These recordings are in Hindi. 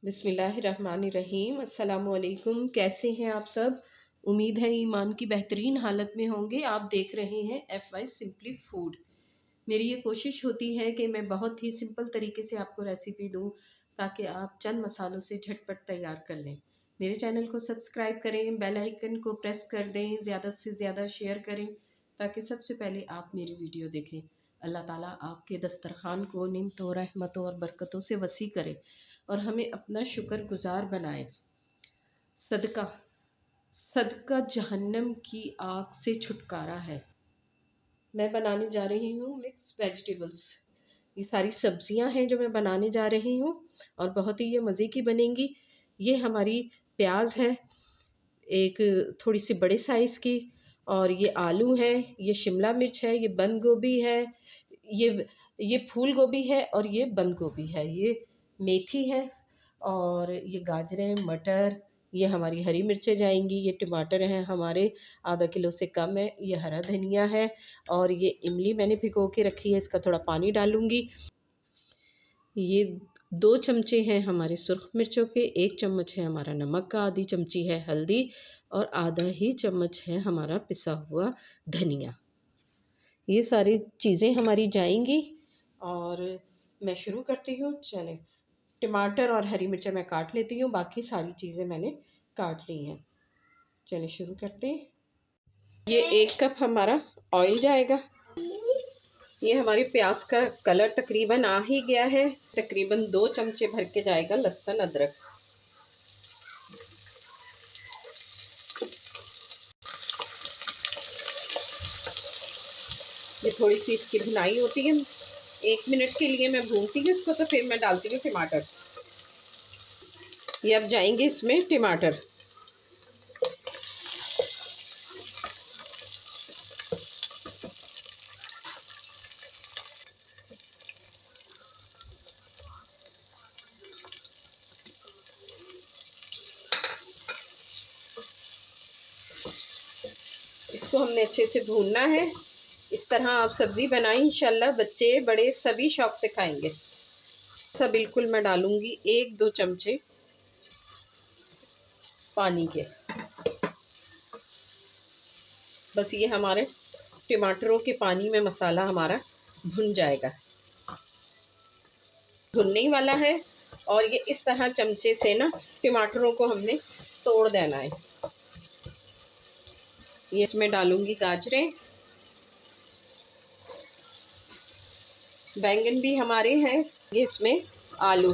बिस्मिल्लाहिर्रहमानिर्रहीम। अस्सलामुअलैकुम। कैसे हैं आप सब? उम्मीद है ईमान की बेहतरीन हालत में होंगे। आप देख रहे हैं FY सिंपली फूड। मेरी ये कोशिश होती है कि मैं बहुत ही सिंपल तरीके से आपको रेसिपी दूं ताकि आप चंद मसालों से झटपट तैयार कर लें। मेरे चैनल को सब्सक्राइब करें, बेल आइकन को प्रेस कर दें, ज़्यादा से ज़्यादा शेयर करें ताकि सबसे पहले आप मेरी वीडियो देखें। अल्लाह ताला आपके दस्तरखान को निमतों, रहमतों और बरकतों से वसी करे और हमें अपना शुक्रगुजार बनाए। सदका सदका जहन्नम की आग से छुटकारा है। मैं बनाने जा रही हूँ मिक्स वेजिटेबल्स। ये सारी सब्जियां हैं जो मैं बनाने जा रही हूँ और बहुत ही ये मज़े की बनेंगी। ये हमारी प्याज है, एक थोड़ी सी बड़े साइज़ की, और ये आलू है, ये शिमला मिर्च है, ये बंद गोभी है, ये फूल गोभी है और ये बंद गोभी है, ये मेथी है और ये गाजरें, मटर, ये हमारी हरी मिर्चें जाएंगी, ये टमाटर हैं हमारे आधा किलो से कम है, ये हरा धनिया है और ये इमली मैंने भिगो के रखी है, इसका थोड़ा पानी डालूंगी। ये 2 चमचे हैं हमारे सुर्ख मिर्चों के, 1 चम्मच है हमारा नमक का, आधी चमची है हल्दी और आधा ही चम्मच है हमारा पिसा हुआ धनिया। ये सारी चीज़ें हमारी जाएंगी और मैं शुरू करती हूँ। चलें, टमाटर और हरी मिर्चें मैं काट लेती हूँ, बाकी सारी चीज़ें मैंने काट ली हैं। चलिए शुरू करते हैं। ये 1 कप हमारा ऑयल जाएगा। ये हमारी प्याज का कलर तकरीबन आ ही गया है। तकरीबन 2 चमचे भर के जाएगा लहसुन अदरक। ये थोड़ी सी इसकी भुनाई होती है, 1 मिनट के लिए मैं भूनती हूँ इसको, तो फिर मैं डालती हूँ टमाटर। ये अब जाएंगे इसमें टमाटर। इसको हमने अच्छे से भूनना है। इस तरह आप सब्ज़ी बनाएं, इंशाल्लाह बच्चे बड़े सभी शौक से खाएंगे। सब बिल्कुल मैं डालूंगी 1-2 चमचे पानी के। बस ये हमारे टमाटरों के पानी में मसाला हमारा भुन जाएगा, भुनने ही वाला है। और ये इस तरह चमचे से ना टमाटरों को हमने तोड़ देना है। ये इसमें डालूंगी गाजरें, बैंगन भी हमारे हैं, ये इसमें आलू,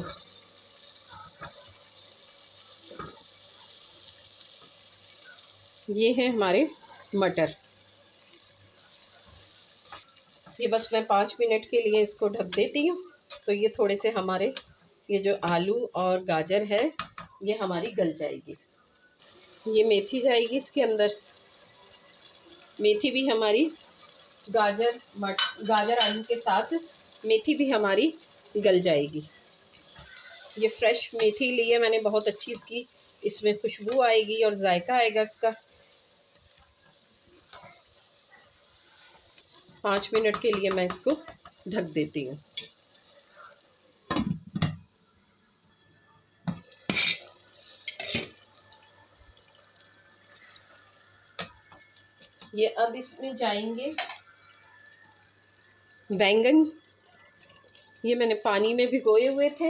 ये हैं हमारे मटर। ये बस मैं 5 मिनट के लिए इसको ढक देती हूँ, तो ये थोड़े से हमारे ये जो आलू और गाजर है ये हमारी गल जाएगी। ये मेथी जाएगी इसके अंदर। मेथी भी हमारी गाजर आलू के साथ मेथी भी हमारी गल जाएगी। ये फ्रेश मेथी ली है मैंने, बहुत अच्छी इसकी इसमें खुशबू आएगी और जायका आएगा इसका। 5 मिनट के लिए मैं इसको ढक देती हूँ। ये अब इसमें जाएंगे बैंगन। ये मैंने पानी में भिगोए हुए थे।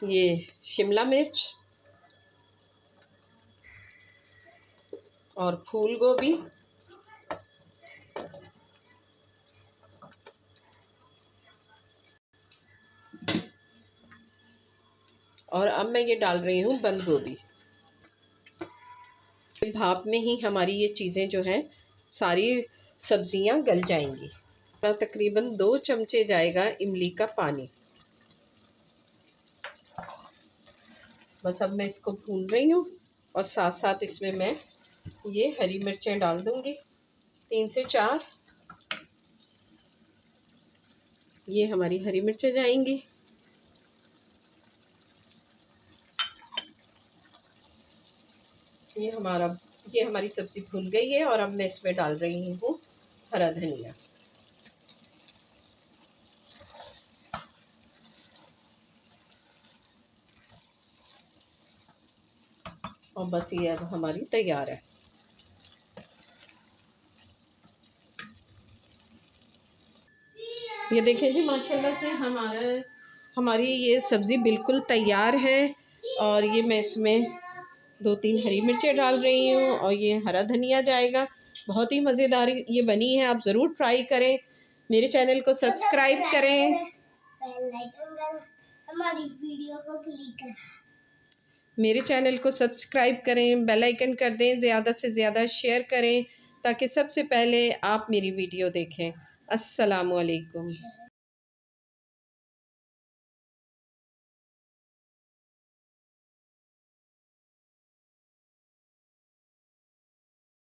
ये शिमला मिर्च और फूल गोभी, और अब मैं ये डाल रही हूँ बंद गोभी। भाप में ही हमारी ये चीज़ें जो हैं सारी सब्जियां गल जाएंगी। तकरीबन 2 चमचे जाएगा इमली का पानी। बस अब मैं इसको भून रही हूँ और साथ साथ इसमें मैं ये हरी मिर्चें डाल दूंगी, 3 से 4। ये हमारी हरी मिर्चें जाएंगी। ये हमारी सब्जी भून गई है और अब मैं इसमें डाल रही हूँ हरा धनिया। और बस ये अब हमारी तैयार है। ये देखें जी, माशाल्लाह से हमारी ये सब्ज़ी बिल्कुल तैयार है। और ये मैं इसमें 2-3 हरी मिर्चें डाल रही हूँ और ये हरा धनिया जाएगा। बहुत ही मज़ेदार ये बनी है, आप ज़रूर ट्राई करें। मेरे चैनल को सब्सक्राइब करें, हमारी वीडियो को क्लिक करें, मेरे चैनल को सब्सक्राइब करें, बेल आइकन कर दें, ज़्यादा से ज़्यादा शेयर करें ताकि सबसे पहले आप मेरी वीडियो देखें। अस्सलामुअलैकुम।